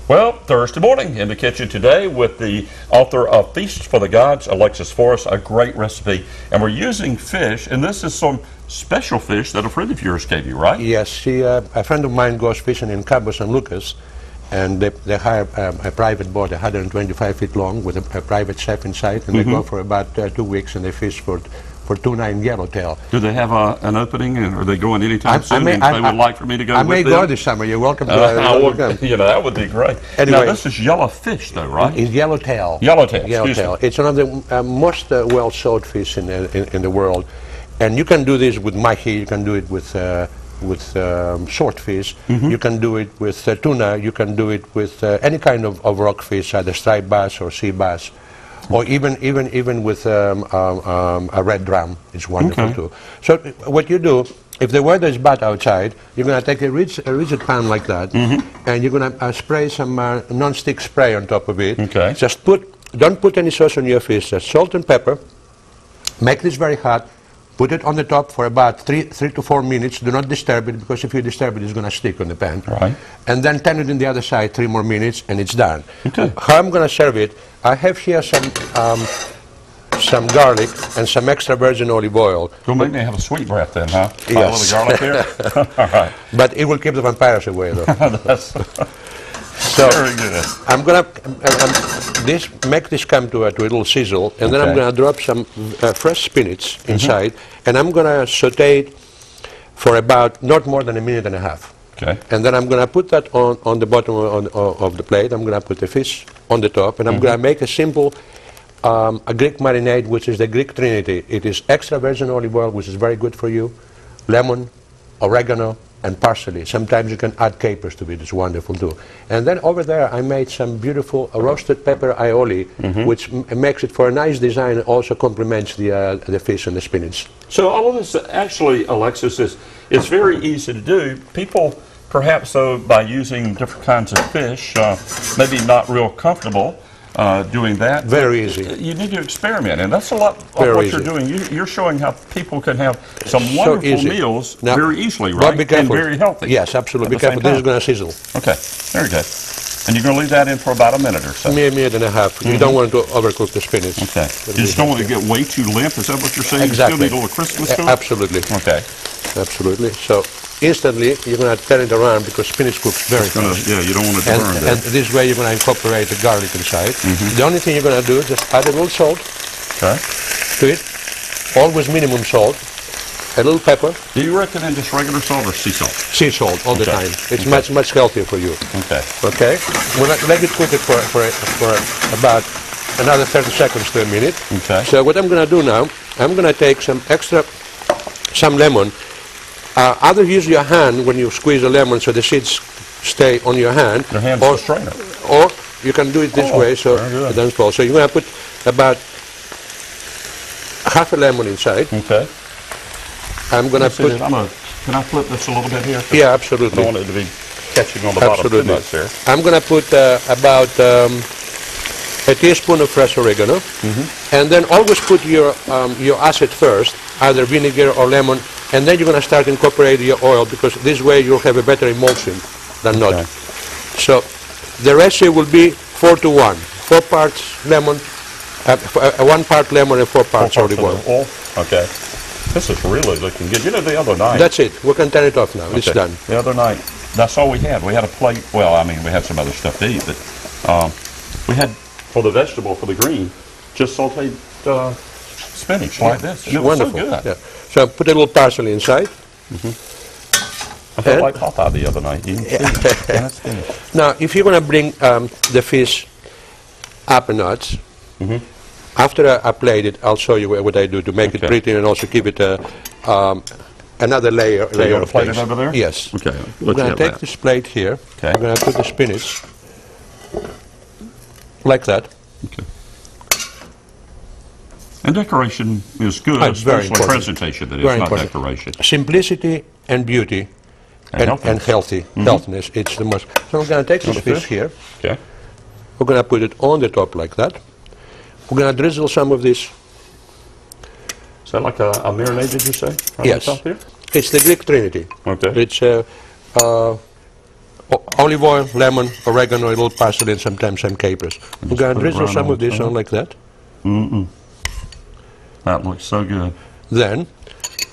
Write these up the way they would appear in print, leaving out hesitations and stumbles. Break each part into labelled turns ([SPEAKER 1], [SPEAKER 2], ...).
[SPEAKER 1] Well, Thursday morning in the kitchen today with the author of Feast for the Gods, Alexis Fouros, a great recipe. And we're using fish, and this is some special fish that a friend of yours gave you, right?
[SPEAKER 2] Yes, a friend of mine goes fishing in Cabo San Lucas, and they hire a private boat, 125 feet long, with a private chef inside, and they go for about 2 weeks, and they fish for tuna and yellowtail.
[SPEAKER 1] Do they have an opening, or are they going anytime soon? If they would like for me to go with them?
[SPEAKER 2] I may go this summer. You're welcome to.
[SPEAKER 1] You know, that would be great.
[SPEAKER 2] Anyway,
[SPEAKER 1] now, this is yellow fish, though, right?
[SPEAKER 2] It's yellowtail.
[SPEAKER 1] Yellowtail.
[SPEAKER 2] It's one of the most well-sold fish in the world, and you can do this with mahi. You can do it with swordfish. You can do it with tuna. You can do it with any kind of rockfish, either striped bass or sea bass. Or even with a red drum, it's wonderful too. So what you do, if the weather is bad outside, you're going to take a rigid pan like that, and you're going to spray some non-stick spray on top of it.
[SPEAKER 1] Okay.
[SPEAKER 2] Just don't put any sauce on your fish. Just salt and pepper. Make this very hot. Put it on the top for about 3 to 4 minutes. Do not disturb it, because if you disturb it, it's going to stick on the pan.
[SPEAKER 1] Right.
[SPEAKER 2] And then turn it in the other side 3 more minutes, and it's done.
[SPEAKER 1] Okay.
[SPEAKER 2] How I'm going to serve it, I have here some garlic and some extra virgin olive oil.
[SPEAKER 1] You'll make me have a sweet breath then, huh?
[SPEAKER 2] Yes.
[SPEAKER 1] A little garlic here? All right.
[SPEAKER 2] But it will keep the vampires away, though.
[SPEAKER 1] That's
[SPEAKER 2] So
[SPEAKER 1] very good.
[SPEAKER 2] I'm going to make this come to a little sizzle, and then I'm going to drop some fresh spinach inside, and I'm going to saute it for about not more than 1.5 minutes.
[SPEAKER 1] Okay.
[SPEAKER 2] And then I'm going to put that on the bottom of the plate. I'm going to put the fish on the top, and I'm going to make a simple a Greek marinade, which is the Greek Trinity. It is extra virgin olive oil, which is very good for you, lemon, oregano, and parsley. Sometimes you can add capers to it. It's wonderful too. And then over there I made some beautiful roasted pepper aioli, which makes it for a nice design and also complements the fish and the spinach.
[SPEAKER 1] So all of this actually, Alexis, it's very easy to do. People perhaps, though, by using different kinds of fish, maybe not real comfortable doing that.
[SPEAKER 2] Very easy.
[SPEAKER 1] You need to experiment, and that's a lot of
[SPEAKER 2] Very
[SPEAKER 1] what
[SPEAKER 2] easy.
[SPEAKER 1] you're doing. You're showing how people can have some wonderful meals
[SPEAKER 2] now,
[SPEAKER 1] very easily, right?
[SPEAKER 2] Be careful.
[SPEAKER 1] And very healthy.
[SPEAKER 2] Yes, absolutely. Be careful. This is going to sizzle.
[SPEAKER 1] Okay, very good. And you're going to leave that in for about a minute or so.
[SPEAKER 2] 1.5 minutes. You don't want to overcook the spinach.
[SPEAKER 1] Okay. You just don't want to get way too limp. Is that what you're saying?
[SPEAKER 2] Exactly.
[SPEAKER 1] You still need a little crispness to it?
[SPEAKER 2] Absolutely.
[SPEAKER 1] Okay.
[SPEAKER 2] Absolutely. So instantly you're going to turn it around, because spinach cooks very fast.
[SPEAKER 1] Yeah, you don't want it to burn.
[SPEAKER 2] And this way you're going to incorporate the garlic inside. The only thing you're going to do is just add a little salt to it. Always minimum salt. A little pepper.
[SPEAKER 1] Do you recommend just regular salt or sea salt?
[SPEAKER 2] Sea salt all the time. It's much healthier for you.
[SPEAKER 1] Okay.
[SPEAKER 2] Okay. We're going to let it cook it for about another 30 seconds to a minute.
[SPEAKER 1] Okay.
[SPEAKER 2] So what I'm going to do now, I'm going to take some lemon. Either use your hand when you squeeze a lemon so the seeds stay on your hand.
[SPEAKER 1] Your hand's the strainer.
[SPEAKER 2] Or you can do it this way so it doesn't fall. So you're going to put about half a lemon inside.
[SPEAKER 1] Okay.
[SPEAKER 2] I'm going to put...
[SPEAKER 1] Can I flip this a little bit here?
[SPEAKER 2] Yeah, absolutely.
[SPEAKER 1] I don't want it to be catching on the bottom too much there.
[SPEAKER 2] I'm going to put about a teaspoon of fresh oregano. And then always put your acid first, either vinegar or lemon, and then you're going to start incorporating your oil, because this way you'll have a better emulsion than not. So the ratio will be 4 to 1. 4 parts lemon, 1 part lemon and 4 parts olive oil.
[SPEAKER 1] Okay. This is really looking good. You know, the other night...
[SPEAKER 2] That's it. We can turn it off now. It's done.
[SPEAKER 1] The other night, that's all we had. We had a plate. Well, I mean, we had some other stuff to eat, but we had, for the vegetable, for the green, just sauteed spinach like this. And it was
[SPEAKER 2] wonderful.
[SPEAKER 1] So good.
[SPEAKER 2] Yeah. So put a little parsley inside.
[SPEAKER 1] I felt like Papa the other night.
[SPEAKER 2] Now, if you're going to bring the fish up a notch, after I plate it, I'll show you what I do to make it pretty and also give it another layer of
[SPEAKER 1] plate it
[SPEAKER 2] taste.
[SPEAKER 1] over there?
[SPEAKER 2] Yes.
[SPEAKER 1] Okay.
[SPEAKER 2] We're going to take this plate here.
[SPEAKER 1] Okay.
[SPEAKER 2] We're going to put the spinach like that.
[SPEAKER 1] Okay. And decoration is good,
[SPEAKER 2] very
[SPEAKER 1] especially
[SPEAKER 2] important.
[SPEAKER 1] presentation, that is
[SPEAKER 2] Very
[SPEAKER 1] not
[SPEAKER 2] important.
[SPEAKER 1] decoration.
[SPEAKER 2] Simplicity and beauty and healthiness. It's the most. So I'm going to take this fish here.
[SPEAKER 1] Okay.
[SPEAKER 2] We're going to put it on the top like that. We're going to drizzle some of this.
[SPEAKER 1] Is that like a marinade, did you say? Right
[SPEAKER 2] Yes.
[SPEAKER 1] on top here?
[SPEAKER 2] It's the Greek Trinity.
[SPEAKER 1] Okay.
[SPEAKER 2] It's olive oil, lemon, oregano, a little parsley, and sometimes some capers. I'm going to drizzle some of this on like that.
[SPEAKER 1] That looks so good.
[SPEAKER 2] Then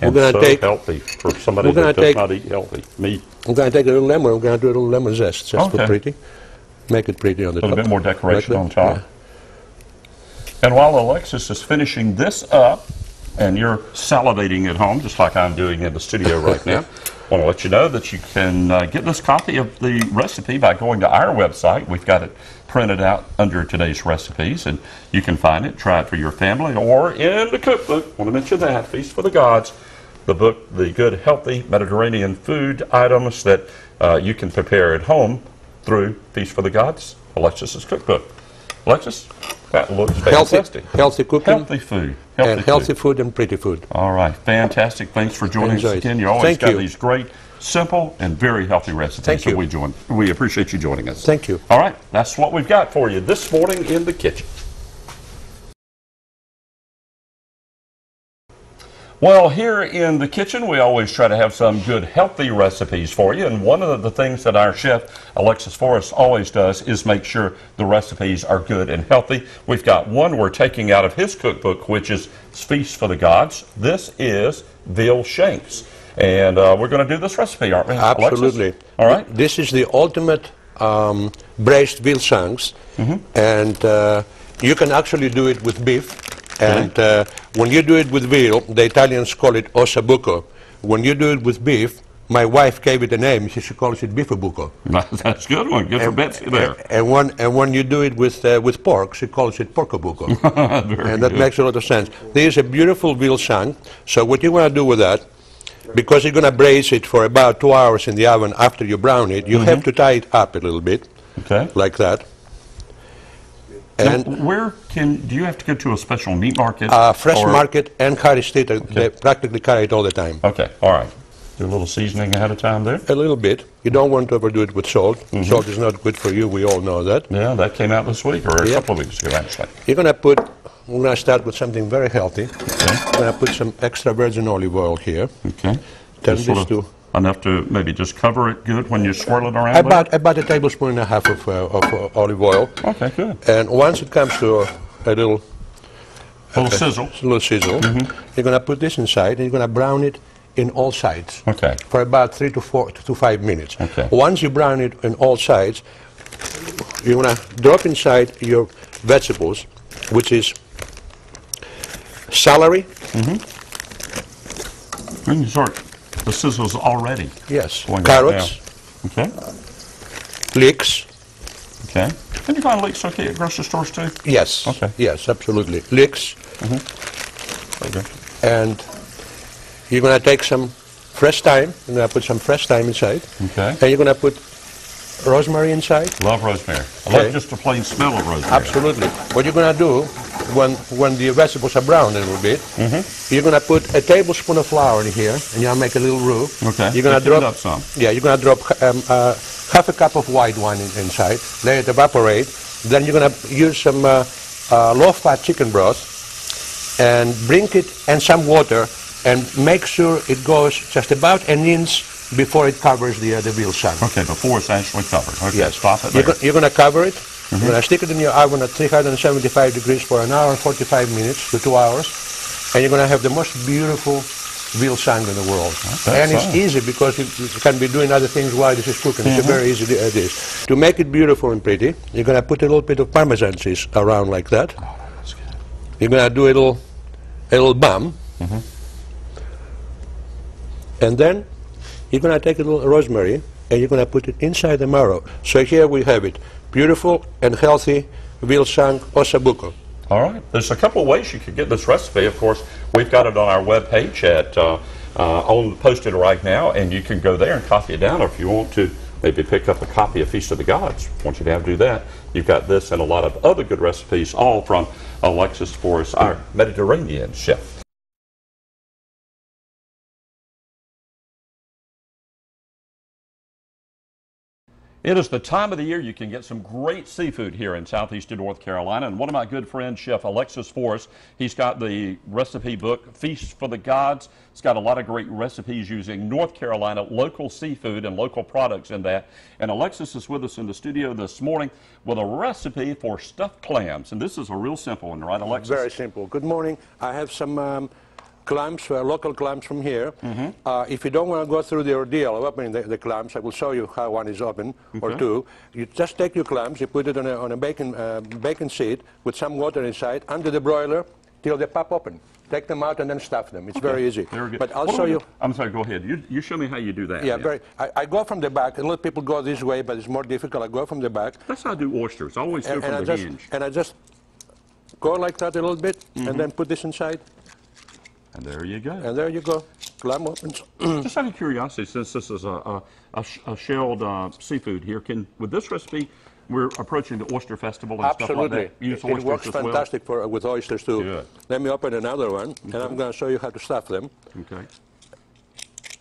[SPEAKER 2] we're
[SPEAKER 1] And
[SPEAKER 2] going to
[SPEAKER 1] so
[SPEAKER 2] take
[SPEAKER 1] healthy for somebody that does not eat healthy meat.
[SPEAKER 2] I'm going to take a little lemon. I'm going to do a little lemon zest just for
[SPEAKER 1] Okay.
[SPEAKER 2] pretty. Make it pretty on the
[SPEAKER 1] A little
[SPEAKER 2] top.
[SPEAKER 1] bit more decoration
[SPEAKER 2] Like
[SPEAKER 1] on
[SPEAKER 2] that,
[SPEAKER 1] top.
[SPEAKER 2] yeah.
[SPEAKER 1] And while Alexis is finishing this up, and you're salivating at home, just like I'm doing in the studio right now, I want to let you know that you can get this copy of the recipe by going to our website. We've got it printed out under today's recipes, and you can find it, try it for your family, or in the cookbook. I want to mention that, Feast for the Gods, the book, the good, healthy Mediterranean food items that you can prepare at home through Feast for the Gods, Alexis's cookbook. Alexis, that looks fantastic.
[SPEAKER 2] Healthy cooking.
[SPEAKER 1] Healthy food.
[SPEAKER 2] Healthy food and pretty food.
[SPEAKER 1] All right, fantastic. Thanks for joining us again. You always
[SPEAKER 2] Thank
[SPEAKER 1] got
[SPEAKER 2] you.
[SPEAKER 1] these great, simple, and very healthy recipes.
[SPEAKER 2] Thank you.
[SPEAKER 1] We appreciate you joining us.
[SPEAKER 2] Thank you.
[SPEAKER 1] All right, that's what we've got for you this morning in the kitchen. Well, here in the kitchen, we always try to have some good, healthy recipes for you. And one of the things that our chef, Alexis Fouros, always does is make sure the recipes are good and healthy. We've got one we're taking out of his cookbook, which is Feast for the Gods. This is Veal Shanks. And we're going to do this recipe, aren't we,
[SPEAKER 2] Absolutely.
[SPEAKER 1] Alexis? All right.
[SPEAKER 2] This is the ultimate braised veal shanks. And you can actually do it with beef. And when you do it with veal, the Italians call it ossabuco. When you do it with beef, my wife gave it a name. She calls it beefabuco.
[SPEAKER 1] That's a good one. Good for Betsy there.
[SPEAKER 2] And when you do it with pork, she calls it porcabuco. And that makes a lot of sense. This is a beautiful veal shank. So what you want to do with that, because you're going to braise it for about 2 hours in the oven after you brown it, you have to tie it up a little bit, like that.
[SPEAKER 1] And now, do you have to go to a special meat market?
[SPEAKER 2] Fresh market and carry state. They practically carry it all the time.
[SPEAKER 1] Okay, all right. Do a little seasoning ahead of time there?
[SPEAKER 2] A little bit. You don't want to overdo it with salt. Salt is not good for you. We all know that.
[SPEAKER 1] Yeah, that came out this week, or a couple of weeks ago, actually.
[SPEAKER 2] You're going to put, we're going to start with something very healthy. Okay. We're going to put some extra virgin olive oil here.
[SPEAKER 1] Okay.
[SPEAKER 2] Turn this to...
[SPEAKER 1] Enough to maybe just cover it good when you swirl it around?
[SPEAKER 2] About a tablespoon and a half of olive oil.
[SPEAKER 1] Okay, good.
[SPEAKER 2] And once it comes to a little
[SPEAKER 1] sizzle,
[SPEAKER 2] you're going to put this inside and you're going to brown it in all sides.
[SPEAKER 1] Okay.
[SPEAKER 2] For about 3 to 5 minutes.
[SPEAKER 1] Okay.
[SPEAKER 2] Once you brown it in all sides, you're going to drop inside your vegetables, which is celery.
[SPEAKER 1] The sizzle's already.
[SPEAKER 2] Yes. Carrots.
[SPEAKER 1] Okay.
[SPEAKER 2] Leeks.
[SPEAKER 1] Okay. Can you find leeks okay at grocery stores too?
[SPEAKER 2] Yes.
[SPEAKER 1] Okay.
[SPEAKER 2] Yes, absolutely. Leeks.
[SPEAKER 1] Okay.
[SPEAKER 2] And you're going to take some fresh thyme. You're going to put some fresh thyme inside.
[SPEAKER 1] Okay.
[SPEAKER 2] And you're going to put rosemary inside.
[SPEAKER 1] Love rosemary. I love just the plain smell of rosemary.
[SPEAKER 2] Absolutely. What you're going to do when the vegetables are browned a little bit, you're going to put a tablespoon of flour in here, and you're going to make a little roux.
[SPEAKER 1] Okay.
[SPEAKER 2] You're going to drop
[SPEAKER 1] some.
[SPEAKER 2] Yeah, you're going to drop half a cup of white wine inside. Let it evaporate. Then you're going to use some low-fat chicken broth, and bring it and some water, and make sure it goes just about an inch before it covers the veal shank.
[SPEAKER 1] Okay, before it's actually covered. Okay,
[SPEAKER 2] yes.
[SPEAKER 1] Stop it there.
[SPEAKER 2] You're going to cover it. You're going to stick it in your oven at 375 degrees for an hour and 45 minutes to 2 hours. And you're going to have the most beautiful veal shank in the world. And it's easy because you can be doing other things while this is cooking. It's a very easy dish. To make it beautiful and pretty, you're going to put a little bit of Parmesan cheese around like that.
[SPEAKER 1] Oh, that's good.
[SPEAKER 2] You're going to do a little bun. And then you're going to take a little rosemary and you're going to put it inside the marrow. So here we have it. Beautiful and healthy veal shank ossabuco.
[SPEAKER 1] All right. There's a couple of ways you could get this recipe. Of course, we've got it on our webpage posted right now, and you can go there and copy it down. Or if you want to maybe pick up a copy of Feast of the Gods, I want you to do that. You've got this and a lot of other good recipes, all from Alexis Fouros, our Mediterranean chef. It is the time of the year you can get some great seafood here in southeastern North Carolina. And one of my good friends, Chef Alexis Fouros, he's got the recipe book, Feast for the Gods. It's got a lot of great recipes using North Carolina local seafood and local products in that. And Alexis is with us in the studio this morning with a recipe for stuffed clams. And this is a real simple one, right, Alexis?
[SPEAKER 2] Very simple. Good morning. I have some clams, local clams from here. If you don't want to go through the ordeal of opening the clams, I will show you how one is opened, or two. You just take your clams, you put it on a bacon sheet with some water inside under the broiler till they pop open. Take them out and then stuff them. It's very easy.
[SPEAKER 1] Very good.
[SPEAKER 2] But I'll show you.
[SPEAKER 1] I'm sorry, go ahead. You show me how you do that.
[SPEAKER 2] Yeah, I go from the back. A lot of people go this way, but it's more difficult. I go from the back.
[SPEAKER 1] That's how I do oysters. I always go from the hinge.
[SPEAKER 2] And I just go like that a little bit, and then put this inside.
[SPEAKER 1] And there you go.
[SPEAKER 2] And there you go. Clam opens.
[SPEAKER 1] Just out of curiosity, since this is a shelled seafood here, with this recipe, we're approaching the oyster festival and stuff like that. Use
[SPEAKER 2] it works
[SPEAKER 1] as
[SPEAKER 2] fantastic with oysters too.
[SPEAKER 1] Good.
[SPEAKER 2] Let me open another one, and I'm going to show you how to stuff them.
[SPEAKER 1] Okay.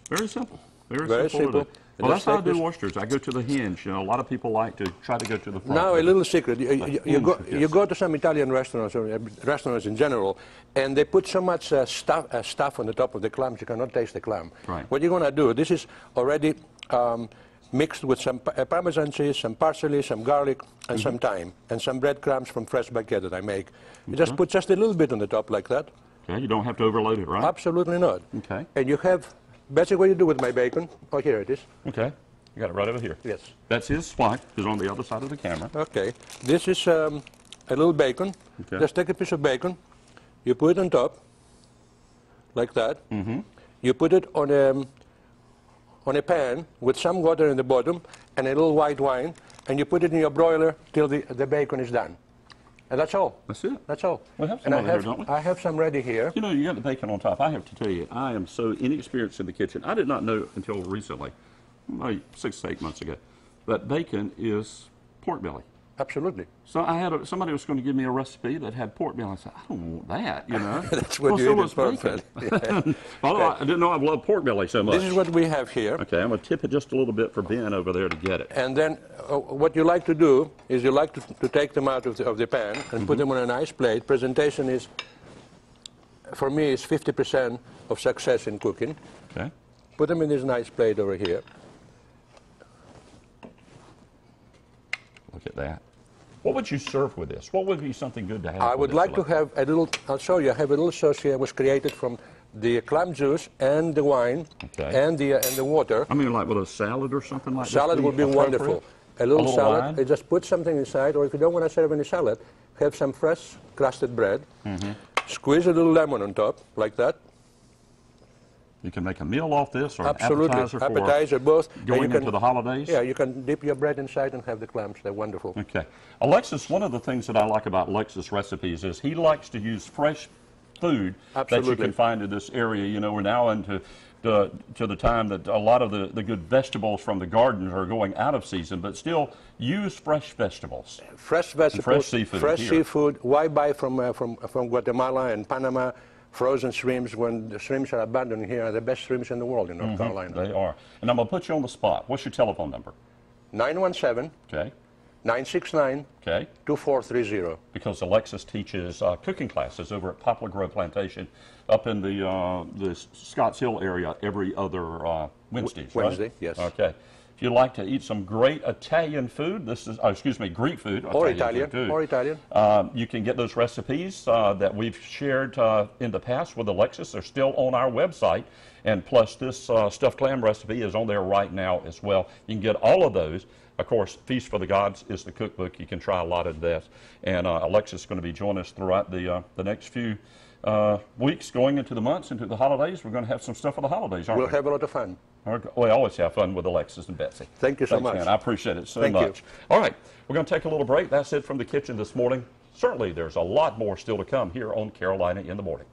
[SPEAKER 1] Very simple.
[SPEAKER 2] Very simple.
[SPEAKER 1] Well, that's how I do oysters. I go to the hinge. You know, a lot of people like to try to go to the front.
[SPEAKER 2] Now, a little secret. You go to some Italian restaurants, or restaurants in general, and they put so much stuff on the top of the clams, you cannot taste the clam.
[SPEAKER 1] Right.
[SPEAKER 2] What you're going to do, this is already mixed with some Parmesan cheese, some parsley, some garlic, and some thyme, and some breadcrumbs from fresh baguette that I make. You just put just a little bit on the top like that.
[SPEAKER 1] Okay, you don't have to overload it, right?
[SPEAKER 2] Absolutely not.
[SPEAKER 1] Okay.
[SPEAKER 2] And you have, basically what you do with my bacon, oh, here it is.
[SPEAKER 1] Okay. You got it right over here.
[SPEAKER 2] Yes.
[SPEAKER 1] That's his spike. It's on the other side of the camera.
[SPEAKER 2] Okay. This is a little bacon.
[SPEAKER 1] Okay.
[SPEAKER 2] Just take a piece of bacon. You put it on top, like that. You put it on a pan with some water in the bottom and a little white wine, and you put it in your broiler till the bacon is done. And that's all.
[SPEAKER 1] That's it.
[SPEAKER 2] That's all.
[SPEAKER 1] We have some over here, don't we?
[SPEAKER 2] I have some ready here.
[SPEAKER 1] You know, you got the bacon on top. I have to tell you, I am so inexperienced in the kitchen. I did not know until recently, maybe 6 to 8 months ago, that bacon is pork belly.
[SPEAKER 2] Absolutely.
[SPEAKER 1] So I had somebody was going to give me a recipe that had pork belly. I said, I don't want that, you know.
[SPEAKER 2] That's what you eat in pork belly.
[SPEAKER 1] Although I didn't know I love pork belly so much.
[SPEAKER 2] This is what we have here.
[SPEAKER 1] Okay, I'm going to tip it just a little bit for Ben over there to get it.
[SPEAKER 2] And then what you like to do is you like to take them out of the pan and put them on a nice plate. Presentation is, for me, is 50% of success in cooking.
[SPEAKER 1] Okay.
[SPEAKER 2] Put them in this nice plate over here.
[SPEAKER 1] Look at that. What would you serve with this? What would be something good to have?
[SPEAKER 2] I would like to have a little, I'll show you, I have a little sauce here. It was created from the clam juice and the wine and the water.
[SPEAKER 1] I mean, like with a salad or something like that?
[SPEAKER 2] Salad would be wonderful. A little salad,
[SPEAKER 1] wine?
[SPEAKER 2] just put something inside, or if you don't want to serve any salad, have some fresh crusted bread. Squeeze a little lemon on top, like that.
[SPEAKER 1] You can make a meal off this, or
[SPEAKER 2] Absolutely.
[SPEAKER 1] an appetizer,
[SPEAKER 2] Appetizer, both.
[SPEAKER 1] Going into the holidays?
[SPEAKER 2] Yeah, you can dip your bread inside and have the clams. They're wonderful.
[SPEAKER 1] Okay. Alexis, one of the things that I like about Alexis' recipes is he likes to use fresh food that you can find in this area. You know, we're now into the time that a lot of the good vegetables from the gardens are going out of season, but still use fresh vegetables.
[SPEAKER 2] Fresh vegetables.
[SPEAKER 1] Fresh seafood.
[SPEAKER 2] Fresh seafood. Why buy from Guatemala and Panama? Frozen shrimps, when the shrimps are abundant here, are the best shrimps in the world in North Carolina.
[SPEAKER 1] They are. And I'm going to put you on the spot. What's your telephone number?
[SPEAKER 2] 917
[SPEAKER 1] Okay.
[SPEAKER 2] 969
[SPEAKER 1] Okay.
[SPEAKER 2] 2430.
[SPEAKER 1] Because Alexis teaches cooking classes over at Poplar Grove Plantation up in the Scotts Hill area every other Wednesdays, right?
[SPEAKER 2] Wednesday, yes.
[SPEAKER 1] Okay. If you'd like to eat some great Italian food, this is, Greek food.
[SPEAKER 2] Or Italian.
[SPEAKER 1] You can get those recipes that we've shared in the past with Alexis. They're still on our website. And plus, this stuffed clam recipe is on there right now as well. You can get all of those. Of course, Feast for the Gods is the cookbook. You can try a lot of that. And Alexis is going to be joining us throughout the next few weeks going into the months, into the holidays. We're going to have some stuff for the holidays, aren't we?
[SPEAKER 2] We'll have a lot of fun.
[SPEAKER 1] We always have fun with Alexis and Betsy.
[SPEAKER 2] Thank you so much.
[SPEAKER 1] Man. I appreciate it so
[SPEAKER 2] much.
[SPEAKER 1] Thank you. All right, we're going to take a little break. That's it from the kitchen this morning. Certainly, there's a lot more still to come here on Carolina in the Morning.